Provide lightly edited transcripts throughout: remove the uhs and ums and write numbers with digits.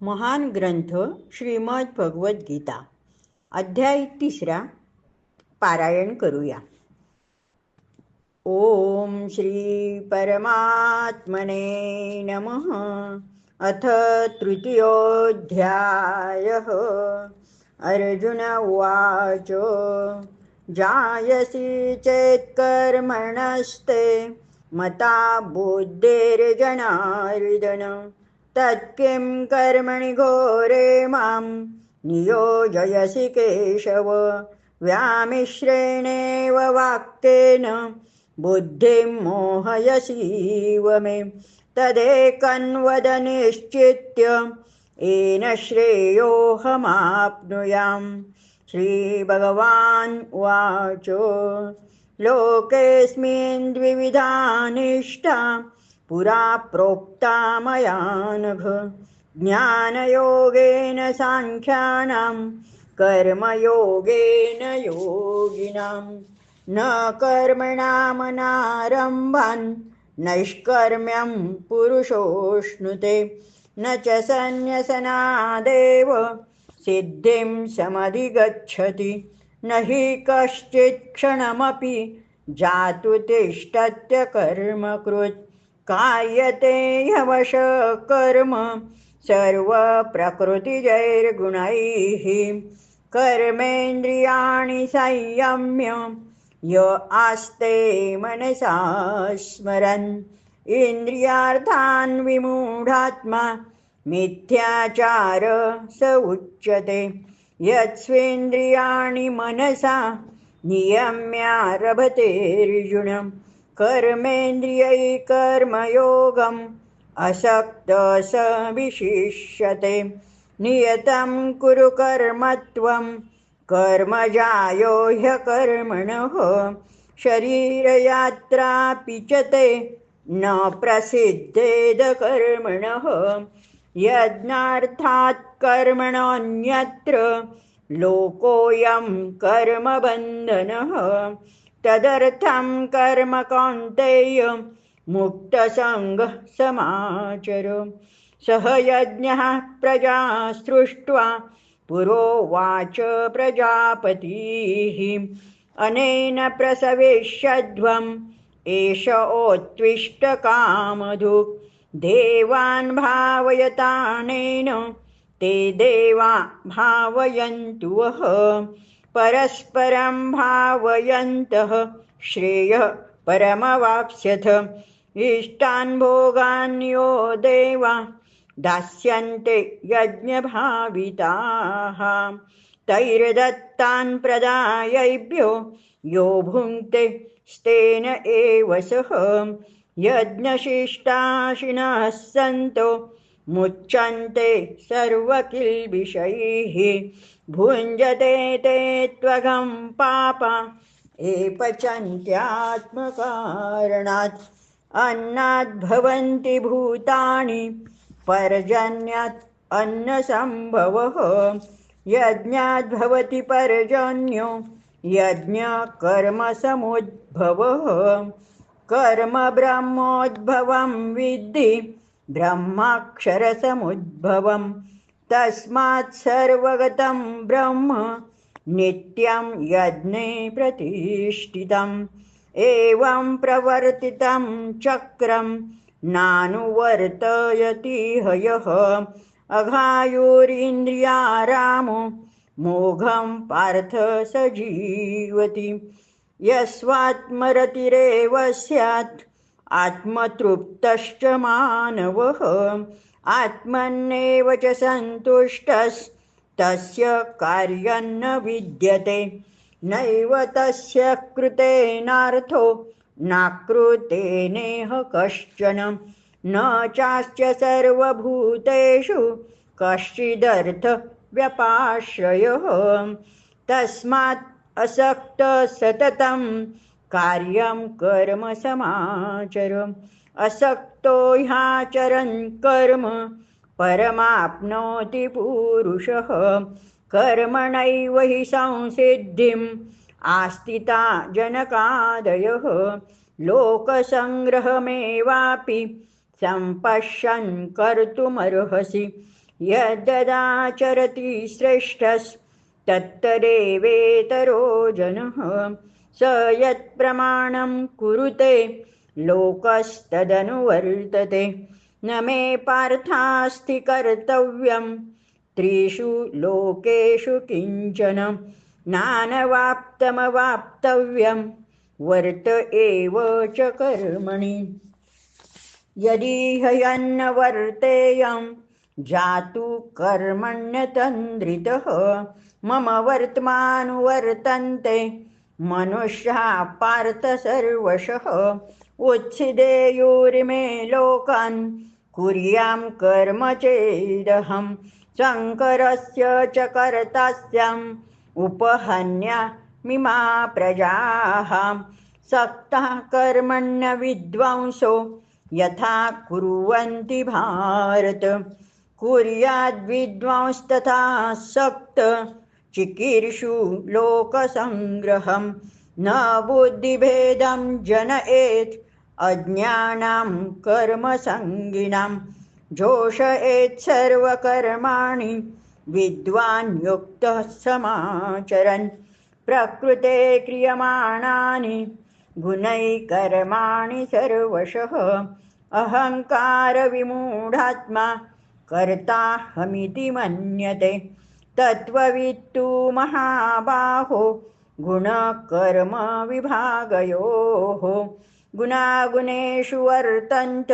महान ग्रंथ श्रीमद भगवद गीता अध्याय 3 पारायण करूया. ओम श्री परमात्मने नमः. अथ तृतीयोऽध्यायः. अर्जुन उवाच. जायसि चेत्कर्मणस्ते मता बुद्धिर्जनार्दन तत्किं कर्मणि घोरे मां नियोजयसि केशव. व्यामिश्रेणेव वाक्येन बुद्धिं मोहयसीव मे. तदेकन्वद निश्चित्य येन श्रेयोऽहमाप्नुयाम्. श्रीभगवान् उवाच. लोकेऽस्मिन् द्विविधा निष्ठा पुरा प्रोक्ता मया नघ. ज्ञानयोगेन साङ्ख्यानां कर्मयोगेन योगिनां. न कर्मणामनारम्भान् नैष्कर्म्यं पुरुषोऽश्नुते. न च सन्न्यसनादेव सिद्धिं समधिगच्छति. न हि कश्चित् क्षणमपि जातु तिष्ठत्य कर्मकृत्. कार्यते ह्यवश कर्म सर्वप्रकृतिजैर्गुणैः. कर्मेन्द्रियाणि संयम्य य आस्ते मनसा स्मरन्. इन्द्रियार्थान् विमूढात्मा मिथ्याचार स उच्यते. यत्स्वेन्द्रियाणि मनसा नियम्यारभतेऽर्जुन. कर्मेन्द्रियै कर्मयोगम् असक्तः स विशिष्यते. नियतं कुरु कर्म त्वं कर्मजायो ह्यकर्मणः. शरीरयात्रापि च ते न प्रसिद्धेद कर्मणः. यज्ञार्थात् कर्मणोऽन्यत्र लोकोऽयं कर्मबन्धनः. तदर्थं कर्म कौन्तेय मुक्तसङ्गः समाचर. सह यज्ञः प्रजा सृष्ट्वा पुरोवाच प्रजापतिः. अनेन प्रसवेश्यध्वम् एष ओत्विष्ट कामधुक्. देवान् भावयतानेन ते देवा भावयन्तु वः. परस्परं भावयन्तः श्रेयः परमवाप्स्यथ. इष्टान् भोगान् यो देवा दास्यन्ते यज्ञभाविताः. तैर्दत्तान् प्रदायैभ्यो यो भुङ्क्ते स्तेन एव सः. यज्ञशिष्टाशिनः सन्तो मुच्यन्ते सर्वकिल्बिषैः. भुञ्जते ते त्वगं पापा ये पचन्त्यात्मकारणात्. अन्नात् भवन्ति भूतानि पर्जन्यात् अन्नसम्भवः. यज्ञात् भवति पर्जन्यो यज्ञकर्मसमुद्भवः. कर्म ब्रह्मोद्भवं विद्धि ब्रह्माक्षरसमुद्भवं. तस्मात् सर्वगतं ब्रह्म नित्यं यज्ञे प्रतिष्ठितम्. एवं प्रवर्तितं चक्रं नानुवर्तयति हयः. अघायुरिन्द्रियारामो मोघं पार्थ स जीवति. यस्वात्मरतिरेव स्यात् आत्मतृप्तश्च मानवः. आत्मन्नेव च सन्तुष्टस्तस्य कार्यं न विद्यते. नैव तस्य कृतेनार्थो नाकृतेनेह कश्चन. न चास्य सर्वभूतेषु कश्चिदर्थ व्यपाश्रयः. तस्मात् असक्तः सततं कार्यं कर्म समाचर. असक्तो ह्याचरन् कर्म परमाप्नोति पुरुषः. कर्मणैव हि संसिद्धिम् आस्थिता जनकादयः. लोकसङ्ग्रहमेवापि सम्पश्यन् कर्तुमर्हसि. यद्यदाचरति श्रेष्ठस्तत्तदेवेतरो जनः स यत्प्रमाणं कुरुते लोकस्तदनुवर्तते न मे पार्थास्ति कर्तव्यं त्रिषु लोकेषु किञ्चन नानवाप्तमवाप्तव्यं वर्त एव च कर्मणि यदि ह्यन्न वर्तेयं जातु कर्मण्यतन्द्रितः मम वर्तमानुवर्तन्ते मनुष्याः पार्थ सर्वशः उत्सिदेयुरिमे लोकान् कुर्यां कर्म चेदहं शङ्करस्य च कर्तास्याम् उपहन्यामिमा प्रजाः सक्तः कर्मण्य विद्वांसो यथा कुर्वन्ति भारत कुर्याद्विद्वांस्तथा सक्त चिकीर्षु लोकसंग्रहं न बुद्धिभेदं जनयेत् अज्ञानां कर्मसङ्गिनां जोषयेत् सर्वकर्माणि विद्वान् युक्तः समाचरन् प्रकृते क्रियमाणानि गुणैकर्माणि सर्वशः अहङ्कारविमूढात्मा कर्ताहमिति मन्यते तत्त्ववित्तु महाबाहो गुणकर्मविभागयोः गुणागुणेषु वर्तन्त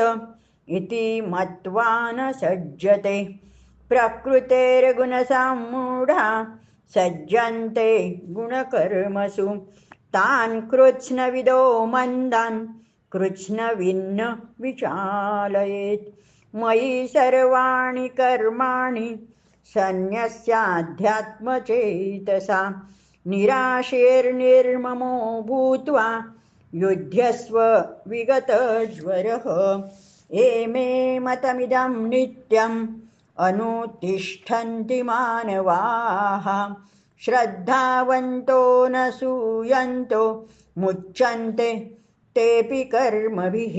इति मत्वा न सज्जते प्रकृतेर्गुणसम्मूढा सज्जन्ते गुणकर्मसु तान् कृत्स्नविदो मन्दान् कृत्स्नविन्न विचालयेत् मयि सर्वाणि कर्माणि सन्न्यस्याध्यात्मचेतसा निराशेर्निर्ममो भूत्वा युध्यस्व विगतज्वरः एमे मतमिदं नित्यम् अनुतिष्ठन्ति मानवाः श्रद्धावन्तो न सूयन्तो मुच्यन्ते तेऽपि कर्मभिः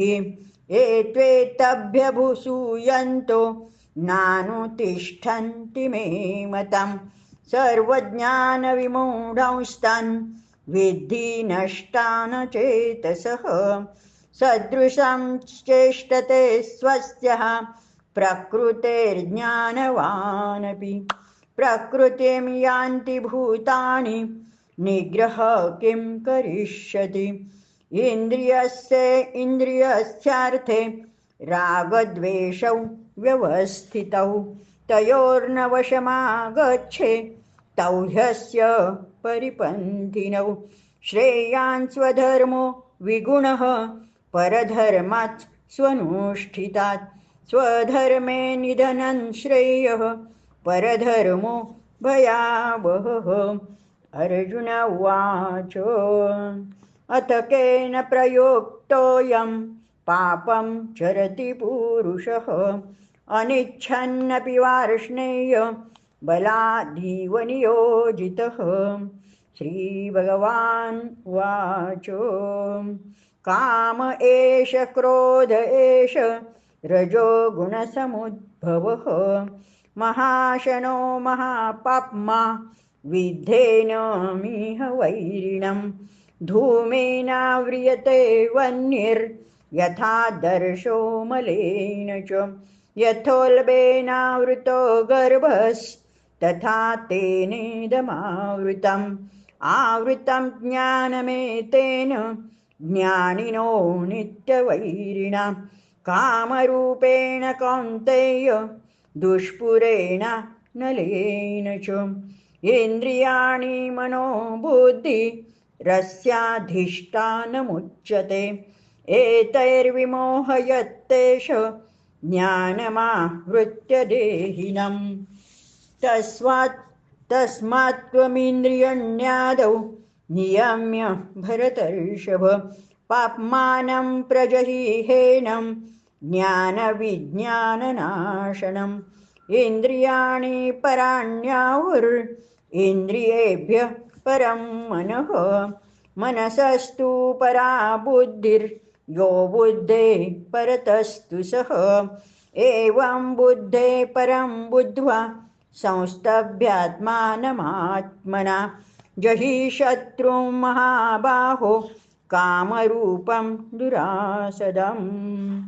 एत्वेत्तभ्यभूसूयन्तो नानुतिष्ठन्ति मे मतम् सर्वज्ञानविमूढंस्तान् विद्धि नष्टान् चेतसः सदृशं चेष्टते स्वस्यः प्रकृतेर्ज्ञानवानपि प्रकृतिं यान्ति भूतानि निग्रह किं करिष्यति इन्द्रियस्यार्थे रागद्वेषौ व्यवस्थितौ तयोर्नवशमागच्छे तौ ह्यस्य परिपन्थिनौ श्रेयान् स्वधर्मो विगुणः परधर्मात् स्वनुष्ठितात् स्वधर्मे निधनं श्रेयः परधर्मो भयावहः अर्जुन उवाच अथ केन प्रयोक्तोऽयं पापं चरति पुरुषः अनिच्छन्नपि वार्ष्णेय बलादीव नियोजितः श्रीभगवान् उवाच काम एष क्रोध एष रजो गुणसमुद्भवः महाशनो महापाप्मा विद्धेनमिह वैरिणं धूमेनाव्रियते वह्निर्यथा दर्शो मलेन च यथोल्बेनावृतो गर्भस्तथा तेनेदमावृतम् आवृतं ज्ञानमेतेन ज्ञानिनो नित्यवैरिणा कामरूपेण कौन्तेय दुष्पुरेण नलेन च इन्द्रियाणि मनोबुद्धिरस्याधिष्ठानमुच्यते एतैर्विमोहयत्तेष ज्ञानमावृत्य देहिनम् तस्मात् त्वमिन्द्रियण्यादौ नियम्य भरतर्षभ पाप्मानं प्रजहिहेनं ज्ञानविज्ञाननाशनम् इन्द्रियाणि पराण्याहुरिन्द्रियेभ्यः परं मनः मनसस्तु परा बुद्धिर्यो बुद्धे परतस्तु सः एवं बुद्धे परं बुद्ध्वा संस्तभ्यात्मानमात्मना जहि शत्रुं महाबाहो कामरूपं दुरासदम्।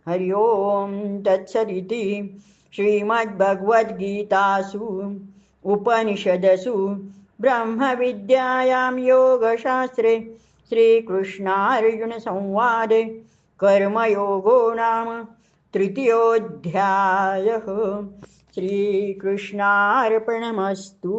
हरि ओं तत्सदिति श्रीमद्भगवद्गीतासु उपनिषदसु ब्रह्मविद्यायां योगशास्त्रे श्रीकृष्णार्जुनसंवादे कर्मयोगो नाम तृतीयोऽध्यायः। श्रीकृष्णार्पणमस्तु।